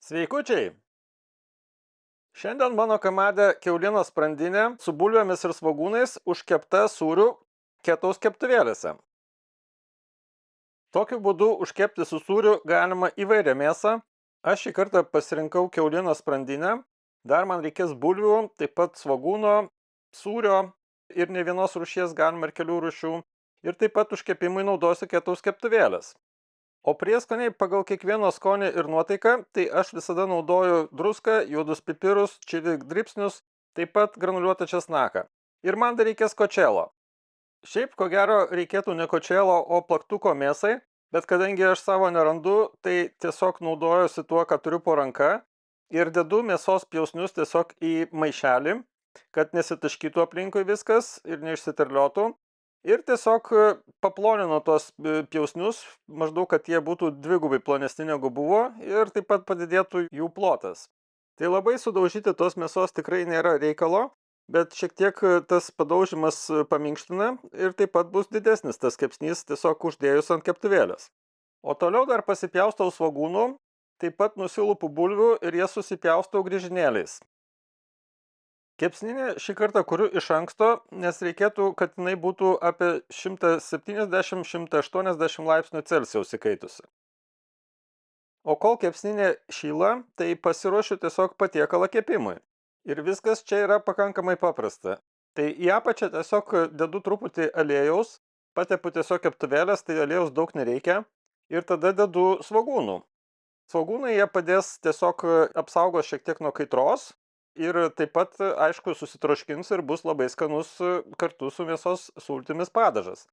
Sveikučiai! Šiandien mano kamadė kiaulienos sprandinė su bulvėmis ir svogūnais užkepta sūriu ketaus keptuvėlėse. Tokiu būdu užkepti su sūriu galima įvairią mėsą. Aš šį kartą pasirinkau kiaulienos sprandinę. Dar man reikės bulvių, taip pat svogūno, sūrio ir ne vienos rūšies, galima ir kelių rūšių. Ir taip pat užkepimui naudosiu ketaus keptuvėlės. O prieskoniai pagal kiekvieno skonį ir nuotaiką, tai aš visada naudoju druską, juodus pipirus, čili dribsnius, taip pat granuliuotą česnaką. Ir man dar reikės kočelo. Šiaip, ko gero, reikėtų ne kočelo, o plaktuko mėsai, bet kadangi aš savo nerandu, tai tiesiog naudojuosi tuo, ką turiu po ranka ir dedu mėsos pjausnius tiesiog į maišelį, kad nesitaškytų aplinkui viskas ir neišsiterliotų. Ir tiesiog paploninu tos pjausnius, maždaug, kad jie būtų dvigubai plonesni negu buvo ir taip pat padidėtų jų plotas. Tai labai sudaužyti tos mėsos tikrai nėra reikalo, bet šiek tiek tas padaužimas paminkština ir taip pat bus didesnis tas kepsnys tiesiog uždėjus ant keptuvėlės. O toliau dar pasipjaustau svogūnų, taip pat nusilupu bulvių ir jas susipjaustau griežinėliais. Kepsninę šį kartą kuriu iš anksto, nes reikėtų, kad jinai būtų apie 170-180 laipsnių Celsijaus įkaitusi. O kol kepsninė šyla, tai pasiruošiu tiesiog patiekalą kepimui. Ir viskas čia yra pakankamai paprasta. Tai į apačią tiesiog dedu truputį aliejaus, patepu tiesiog keptuvėlės, tai aliejaus daug nereikia. Ir tada dedu svogūnų. Svogūnai jie padės tiesiog apsaugos šiek tiek nuo kaitros. Ir taip pat, aišku, susitroškins ir bus labai skanus kartu su mėsos sultimis padažas.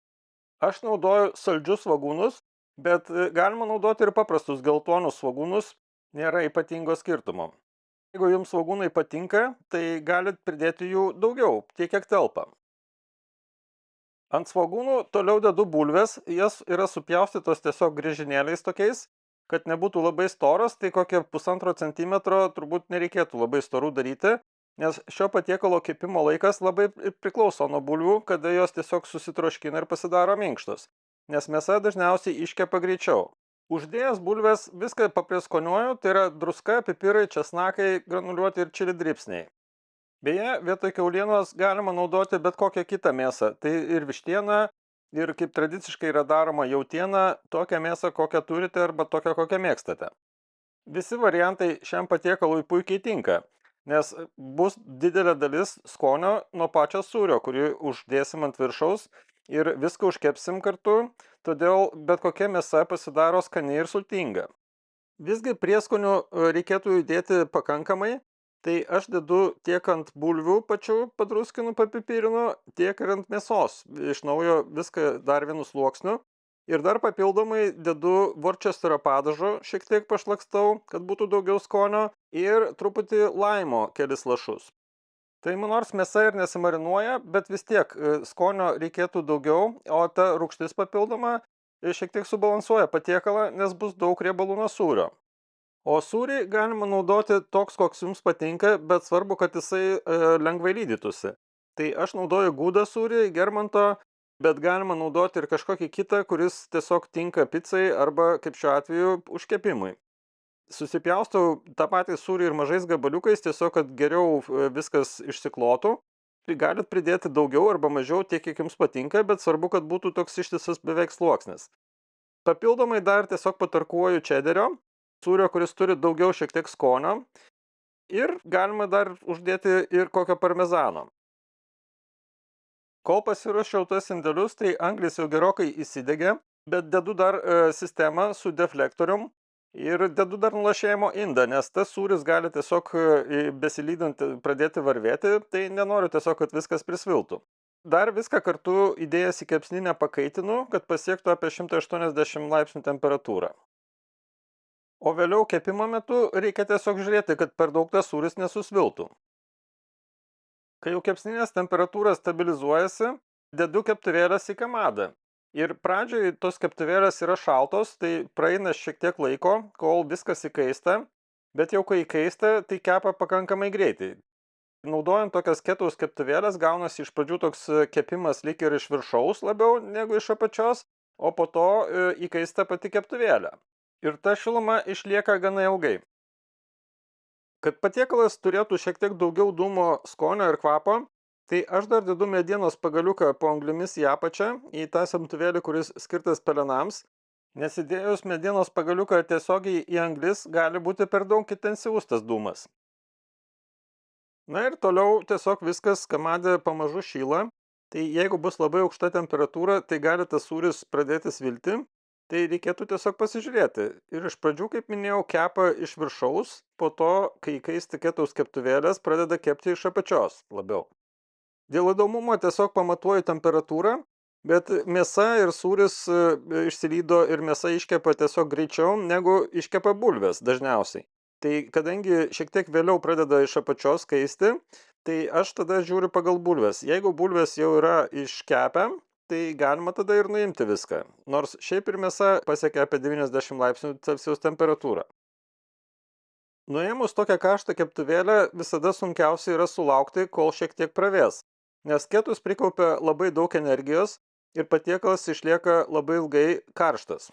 Aš naudoju saldžius svogūnus, bet galima naudoti ir paprastus geltonus svogūnus, nėra ypatingo skirtumo. Jeigu jums svogūnai patinka, tai galit pridėti jų daugiau, tiek kiek telpa. Ant svogūnų toliau dedu bulves, jas yra supjaustytos tiesiog griežinėliais tokiais, kad nebūtų labai storos, tai kokie 1,5 centimetro turbūt nereikėtų labai storų daryti, nes šio patiekalo kepimo laikas labai priklauso nuo bulvių, kada jos tiesiog susitroškina ir pasidaro minkštos, nes mėsa dažniausiai iškepa greičiau. Uždėjęs bulves viską paprieskoniuoju, tai yra druska, pipirai, česnakai, granuliuoti ir čili dribsniai. Beje, vietoj kiaulienos galima naudoti bet kokią kitą mėsą, tai ir vištieną, ir kaip tradiciškai yra daroma jautiena, tokią mėsą, kokią turite arba tokią, kokią mėgstate. Visi variantai šiam patiekalui puikiai tinka, nes bus didelė dalis skonio nuo pačio sūrio, kurį uždėsim ant viršaus ir viską užkepsim kartu, todėl bet kokia mėsa pasidaro skani ir sultinga. Visgi prieskonių reikėtų įdėti pakankamai. Tai aš dedu tiek ant bulvių pačių padruskinu, papipirinu, tiek ir ant mėsos. Iš naujo viską dar vienu sluoksniu. Ir dar papildomai dedu worcesterio padažo, šiek tiek pašlakstau, kad būtų daugiau skonio, ir truputį laimo kelis lašus. Tai nors mėsa ir nesimarinuoja, bet vis tiek skonio reikėtų daugiau, o ta rūgštis papildoma šiek tiek subalansuoja patiekalą, nes bus daug riebalų nuo sūrio. O sūrį galima naudoti toks, koks jums patinka, bet svarbu, kad jisai lengvai lydytųsi. Tai aš naudoju gūdą sūrį, Germanto, bet galima naudoti ir kažkokį kitą, kuris tiesiog tinka picai arba, kaip šiuo atveju, užkepimui. Susipjaustau tą patį sūrį ir mažais gabaliukais, tiesiog, kad geriau viskas išsiklotų. Tai galit pridėti daugiau arba mažiau, tiek kiek jums patinka, bet svarbu, kad būtų toks ištisas beveik sluoksnis. Papildomai dar tiesiog patarkuoju čederio, sūrio, kuris turi daugiau šiek tiek skonio, ir galima dar uždėti ir kokio parmezano. Kol pasiruošiau tuos indelius, tai anglis jau gerokai įsidegė, bet dedu dar sistemą su deflektorium ir dedu dar nulašėjimo indą, nes tas sūris gali tiesiog besilydant pradėti varvėti, tai nenoriu tiesiog, kad viskas prisviltų. Dar viską kartu įdėjęs į kepsninę pakaitinu, kad pasiektų apie 180 laipsnių temperatūrą. O vėliau kepimo metu reikia tiesiog žiūrėti, kad per daug tas sūris nesusviltų. Kai jau kepsninės temperatūra stabilizuojasi, dedu keptuvėlės į kamadą. Ir pradžioj tos keptuvėlės yra šaltos, tai praeina šiek tiek laiko, kol viskas įkaista, bet jau kai įkaista, tai kepa pakankamai greitai. Naudojant tokias ketaus keptuvėlės gaunasi iš pradžių toks kepimas lyg ir iš viršaus labiau negu iš apačios, o po to įkaista pati keptuvėlė. Ir ta šiluma išlieka gana ilgai. Kad patiekalas turėtų šiek tiek daugiau dūmo, skonio ir kvapo, tai aš dar dedu medienos pagaliuką po anglimis į apačią, į tą semtuvėlį, kuris skirtas pelenams, nes įdėjus medienos pagaliuką tiesiogiai į anglis gali būti per daug intensyvus tas dūmas. Na ir toliau tiesiog viskas kamadė pamažu šyla, tai jeigu bus labai aukšta temperatūra, tai gali tas sūris pradėti svilti, tai reikėtų tiesiog pasižiūrėti. Ir iš pradžių, kaip minėjau, kepa iš viršaus, po to, kai įkaisti ketaus keptuvėlės, pradeda kepti iš apačios labiau. Dėl įdomumo tiesiog pamatuoju temperatūrą, bet mėsa ir sūris išsilydo ir mėsa iškepa tiesiog greičiau, negu iškepa bulvės dažniausiai. Tai kadangi šiek tiek vėliau pradeda iš apačios kaisti, tai aš tada žiūriu pagal bulves. Jeigu bulvės jau yra iškepę, tai galima tada ir nuimti viską. Nors šiaip ir mėsa pasiekia apie 90 laipsnių Celsijaus temperatūrą. Nuėmus tokią karštą keptuvėlę visada sunkiausia yra sulaukti, kol šiek tiek pravės, nes ketus prikaupia labai daug energijos ir patiekalas išlieka labai ilgai karštas.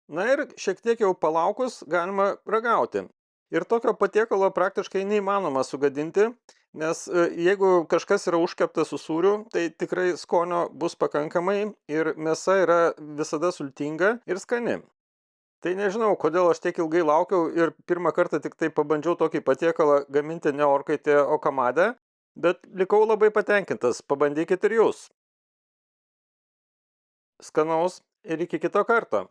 Na ir šiek tiek jau palaukus galima ragauti. Ir tokio patiekalo praktiškai neįmanoma sugadinti, nes jeigu kažkas yra užkeptas su sūriu, tai tikrai skonio bus pakankamai ir mėsa yra visada sultinga ir skani. Tai nežinau, kodėl aš tiek ilgai laukiau ir pirmą kartą tik tai pabandžiau tokį patiekalą gaminti ne orkaitėje, o kamade, bet likau labai patenkintas, pabandykit ir jūs. Skanaus ir iki kito karto.